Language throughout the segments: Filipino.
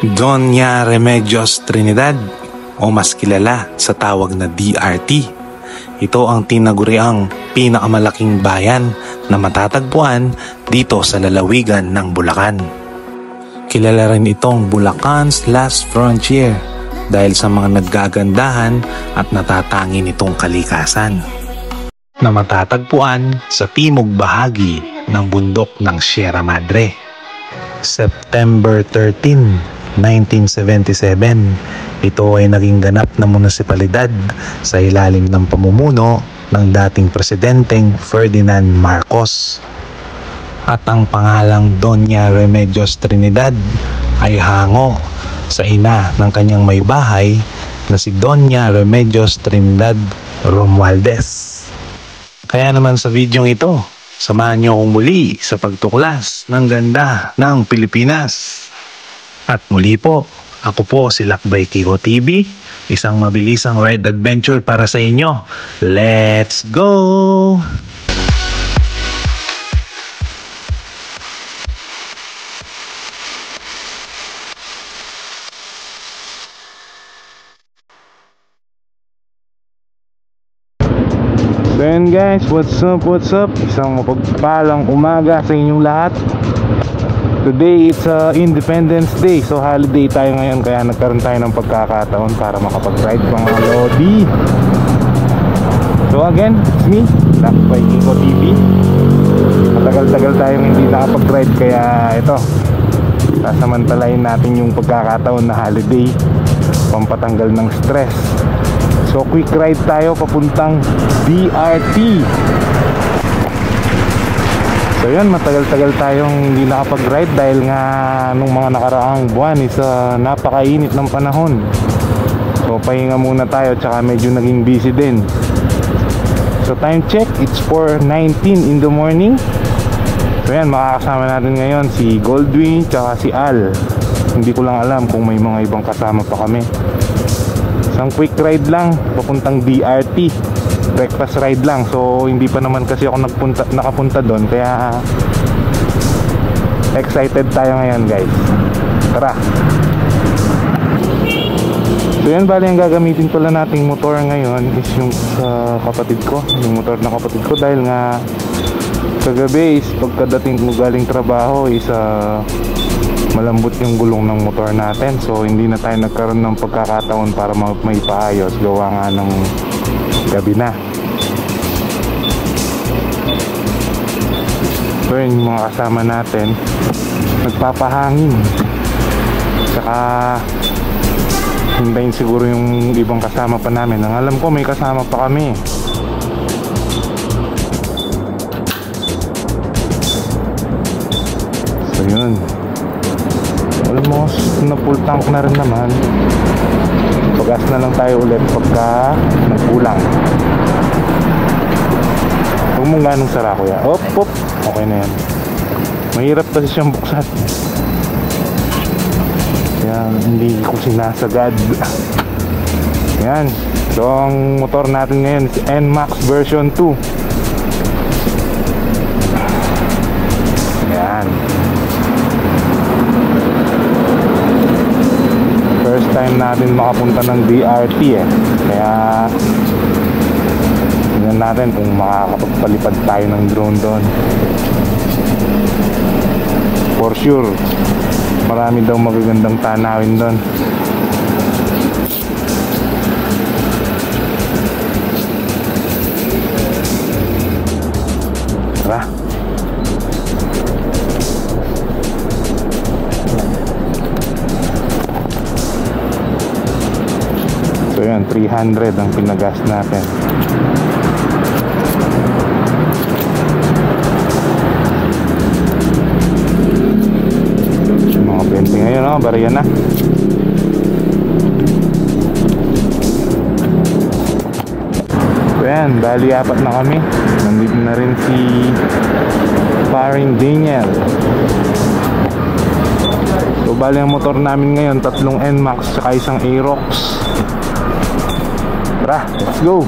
Doña Remedios Trinidad o mas kilala sa tawag na DRT. Ito ang tinaguriang pinakamalaking bayan na matatagpuan dito sa lalawigan ng Bulacan. Kilala rin itong Bulacan's Last Frontier dahil sa mga naggagandahan at natatangi nitong kalikasan na matatagpuan sa timog bahagi ng bundok ng Sierra Madre. September 13, 1977, ito ay naging ganap na munisipalidad sa ilalim ng pamumuno ng dating presidenteng Ferdinand Marcos. At ang pangalang Doña Remedios Trinidad ay hango sa ina ng kanyang may bahay na si Doña Remedios Trinidad Romualdez. Kaya naman sa videong ito, samahan niyo akong muli sa pagtuklas ng ganda ng Pilipinas. At muli po, ako po si Lakbay Kiko TV, isang mabilisang ride adventure para sa inyo. Let's go! Then guys, what's up? Isang mapagpalang umaga sa inyong lahat. Today it's Independence Day, so holiday tayo ngayon, kaya nagkaroon tayo ng pagkakataon para makapag-ride pang mga lodi. So again, it's me, Lakbay Kiko TV. Matagal-tagal tayong hindi nakapag-ride, kaya ito, sasamantalayin natin yung pagkakataon na holiday, pampatanggal ng stress. So quick ride tayo papuntang DRT. So yun, matagal-tagal tayong hindi nakapag-ride dahil nga nung mga nakaraang buwan is napakainit ng panahon. So pahinga muna tayo, tsaka medyo naging busy din. So time check, it's 4:19 in the morning. So yan, makakasama natin ngayon si Goldwyn tsaka si Al. Hindi ko lang alam kung may mga ibang kasama pa kami. Isang quick ride lang papuntang DRT, breakfast ride lang. So hindi pa naman kasi ako nakapunta doon, kaya excited tayo ngayon guys. Tara. So yan, bali ang gagamitin pala nating motor ngayon is yung kapatid ko, yung motor ng kapatid ko, dahil nga kagabi is pagkadating ko galing trabaho is malambot yung gulong ng motor natin. So hindi na tayo nagkaroon ng pagkakataon para may paayos, gawa nga ng gabi na. So yung mga kasama natin nagpapahangin, saka hintayin siguro yung ibang kasama pa namin. Ang alam ko may kasama pa kami. So yun, almost na full tank na rin naman. Pagas na lang tayo ulit pagka nagkulang. Huwag mong ganong sara, kuya. Op. Okay na yan. Mahirap kasi siyang buksan, kaya hindi ko sinasagad. Yan. So ang motor natin ngayon is NMAX version 2. Yan. First time natin makapunta ng DRT kaya tingnan natin kung makakapagpalipad tayo ng drone doon. For sure, marami daw magagandang tanawin doon. Tara. So yan, 300 ang pinagas natin. Mga 20 ngayon, bariya na. So yan, bali apat na kami. Nandito na rin si Paring Daniel. So bali ang motor namin ngayon, 3 NMAX saka isang Aerox. Tara, let's go.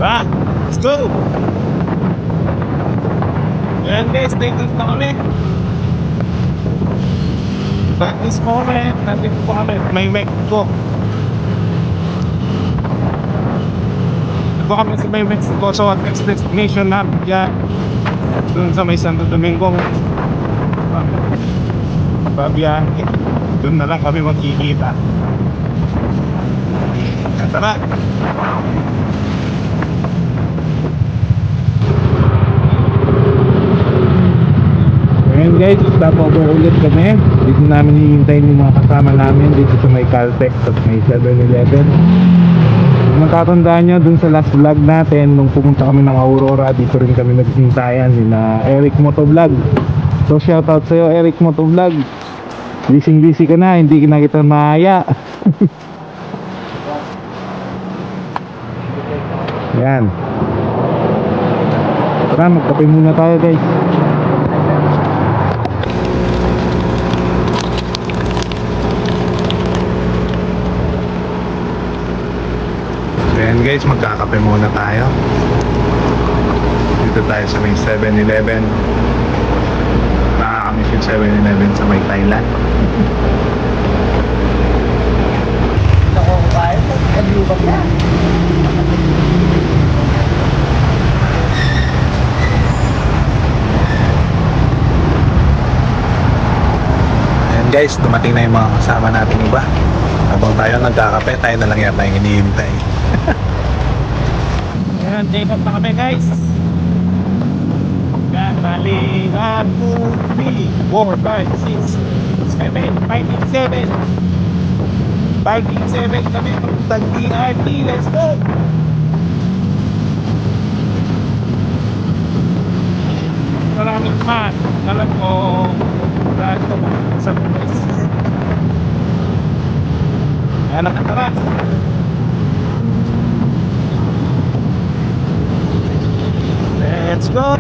Let's go. Ayan guys, take off na kami. At this moment, nandito po kami, may Mexico. Ito kami sa may Mexico. So, at next destination namin dyan, dun sa may Santo Domingo. Pabiyahe. Dun na lang kami magkikita. Tara! Ngayon guys, stop over ulit kami. Dito namin hihintayin yung mga kasama namin dito sa may Caltex at may 7-Eleven. Kung matatandaan nyo, dun sa last vlog natin, nung pumunta kami ng Aurora, dito rin kami naghintayan ni na Eric Motovlog. So shoutout sa'yo Eric Motovlog. Busy ka na, hindi na kita maaya. Yan. Tara, magkape muna tayo guys. Ayan guys, magkakape muna tayo. Dito tayo sa may 7-Eleven. Nakakamiss yung 7-Eleven sa may Thailand. Ako kayo, naglubag na. Ayan guys, dumating na yung mga kasama natin iba. Habang tayo nagkakape, tayo na lang yata yung hinihintay. Ayan, take off na kami guys. Yan, bali 1, 2, 3, 4, 5, 6, 7, 5, 7 5, 7 kami tag-DRT, let's go. Maraming man, alam ko lahat ko sa buwis. Ayan, nakatara. Let's go!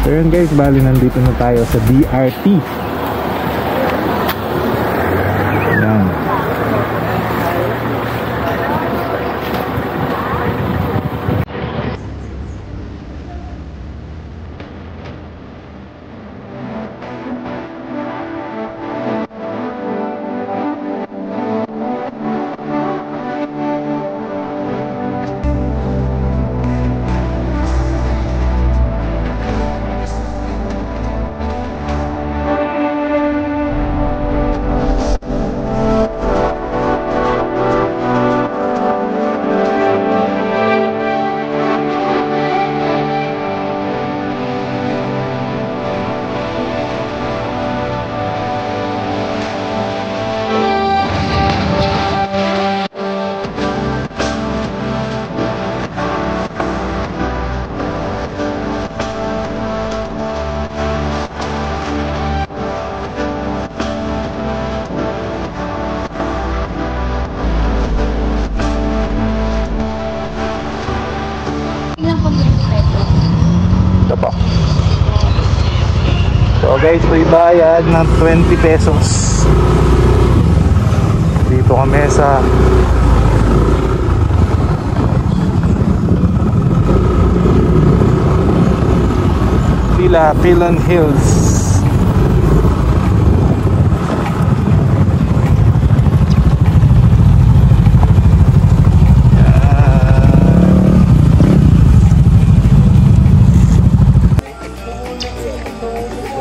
So yun guys, bali nandito na tayo sa DRT. Yan. Ito po. So guys, may bayad ng 20 pesos. Dito kami sa Pilon Hills.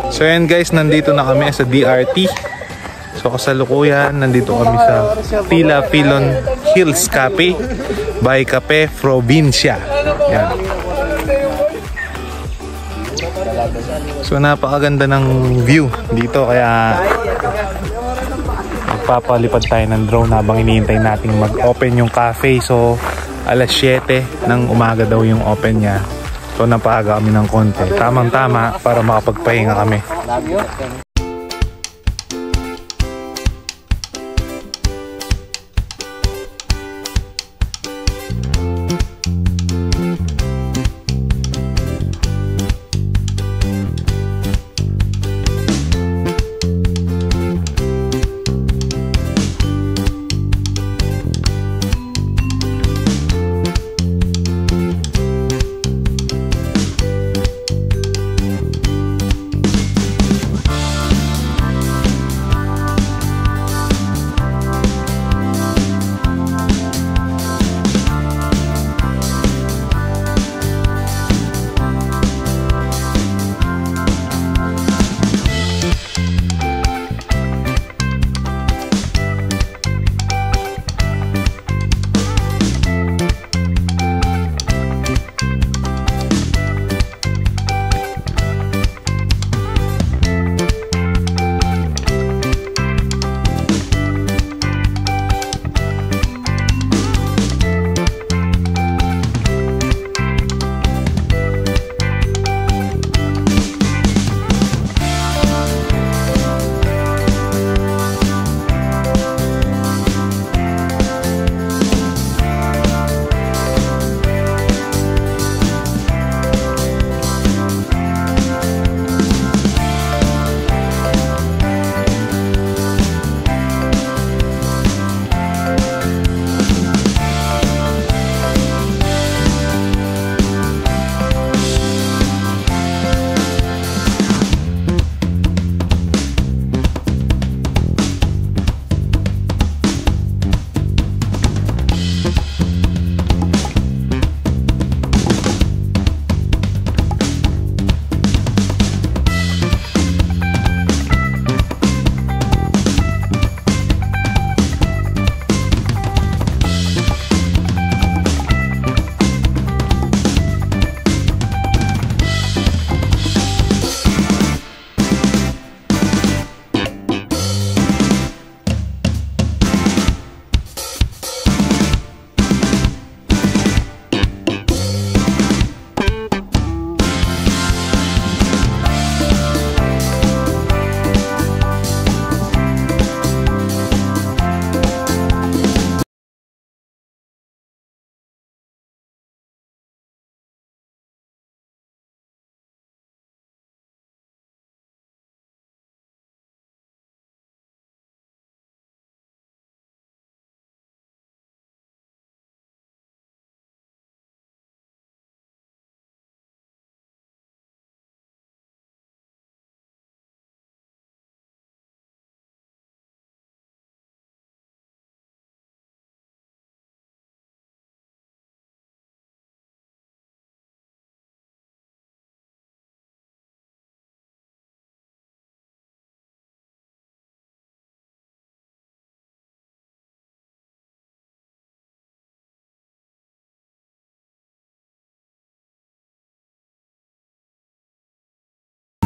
So yan guys, nandito na kami sa DRT. So kasalukuyan, nandito kami sa Pilon Hills Cafe by Cafe Provincia. Yan. So napakaganda ng view dito, kaya magpapalipad tayo ng drone habang iniintay nating mag-open yung cafe. So alas 7 ng umaga daw yung open niya. So napaga kami ng konti. Tamang-tama para makapagpahinga kami.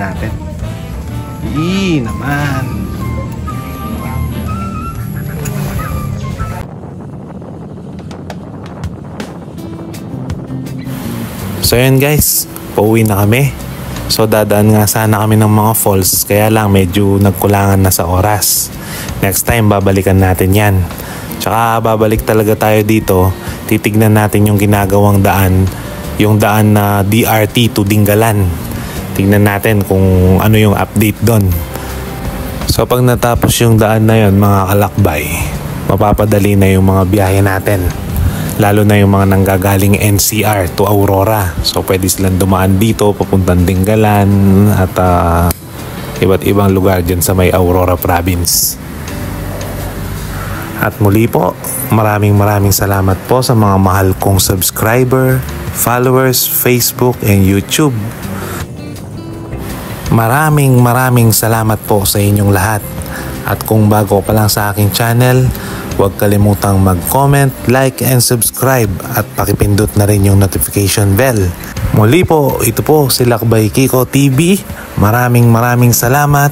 natin. Naman. So yun guys, pauwi na kami. So dadaan nga sana kami ng mga falls, kaya lang medyo nagkulangan na sa oras. Next time babalikan natin yan. Tsaka babalik talaga tayo dito, titignan natin yung ginagawang daan, yung daan na DRT to Dingalan. Tignan natin kung ano yung update doon. So pag natapos yung daan na yun mga kalakbay, mapapadali na yung mga biyahe natin. Lalo na yung mga nanggagaling NCR to Aurora. So pwede silang dumaan dito papuntang Dingalan at iba't ibang lugar dyan sa may Aurora Province. At muli po, maraming salamat po sa mga mahal kong subscriber, followers, Facebook and YouTube. Maraming salamat po sa inyong lahat. At kung bago pa lang sa aking channel, huwag kalimutang mag-comment, like, and subscribe at pakipindot na rin yung notification bell. Muli po, ito po si Lakbay Kiko TV. Maraming salamat.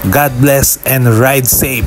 God bless and ride safe.